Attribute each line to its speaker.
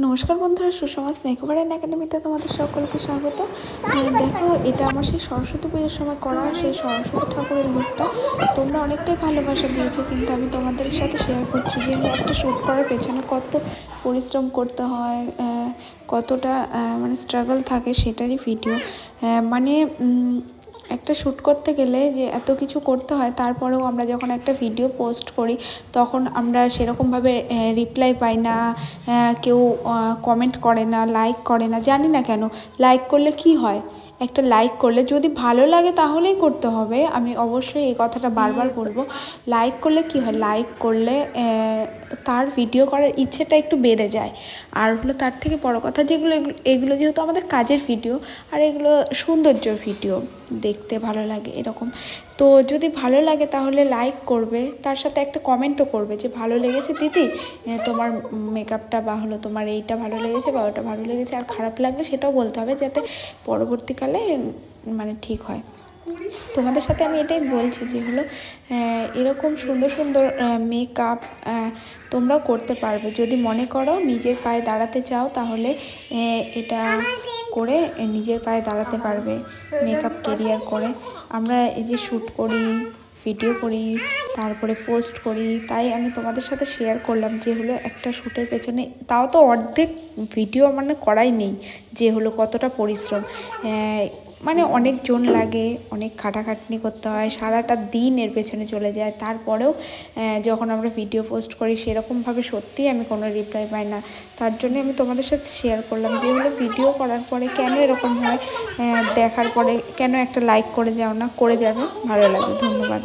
Speaker 1: নমস্কার বন্ধুরা, Sushma makeover and একাডেমিতে তোমাদের সকলকে স্বাগত। দেখো, এটা আমার সেই সরস্বতী পুজোর সময় করা সেই সরস্বতী ঠাকুরের লুকটা। তোমরা অনেকটাই ভালোবাসা দিয়েছো, কিন্তু আমি তোমাদের সাথে শেয়ার করছি যে একটা শ্যুট করার পেছনে কত পরিশ্রম করতে হয়, কতটা মানে স্ট্রাগল থাকে সেটারই ভিডিও। মানে একটা শ্যুট করতে গেলে যে এত কিছু করতে হয়, তারপরেও আমরা যখন একটা ভিডিও পোস্ট করি তখন আমরা সেরকমভাবে রিপ্লাই পাই না, কেউ কমেন্ট করে না, লাইক করে না। জানি না কেন। লাইক করলে কি হয়? একটা লাইক করলে যদি ভালো লাগে তাহলেই করতে হবে। আমি অবশ্যই এই কথাটা বারবার বলবো। লাইক করলে কি হয়? লাইক করলে তার ভিডিও করার ইচ্ছেটা একটু বেড়ে যায়। আর হলো তার থেকে বড় কথা, এগুলো যেহেতু আমাদের কাজের ভিডিও, আর এগুলো সৌন্দর্যর ভিডিও, দেখতে ভালো লাগে এরকম। তো যদি ভালো লাগে তাহলে লাইক করবে, তার সাথে একটা কমেন্টও করবে যে ভালো লেগেছে দিদি, তোমার মেকআপটা, বা হলো তোমার এইটা ভালো লেগেছে বা ওটা ভালো লেগেছে। আর খারাপ লাগলে সেটাও বলতে হবে, যাতে পরবর্তীকালে মানে ঠিক হয়। তোমাদের সাথে আমি এটাই বলছি যে হলো এরকম সুন্দর সুন্দর মেকআপ তোমরাও করতে পারবে। যদি মনে করো নিজের পায়ে দাঁড়াতে চাও, তাহলে এটা করে নিজের পায়ে দাঁড়াতে পারবে মেকআপ কেরিয়ার করে। আমরা এই যে শ্যুট করি, ভিডিও করি, তারপরে পোস্ট করি, তাই আমি তোমাদের সাথে শেয়ার করলাম যে হলো একটা শ্যুটের পেছনে, তাও তো অর্ধেক ভিডিও মানে করাই নেই, যে হলো কতটা পরিশ্রম। মানে অনেকজন লাগে, অনেক খাটাখাটনি করতে হয়, সারাটা দিন এর পেছনে চলে যায়। তারপরেও যখন আমরা ভিডিও পোস্ট করি সেরকমভাবে সত্যিই আমি কোনো রিপ্লাই পাই না। তার জন্য আমি তোমাদের সাথে শেয়ার করলাম যে হলো ভিডিও করার পরে কেন এরকম হয়, দেখার পরে কেন একটা লাইক করে যাও না, করে যাবে, ভালো লাগবে। ধন্যবাদ।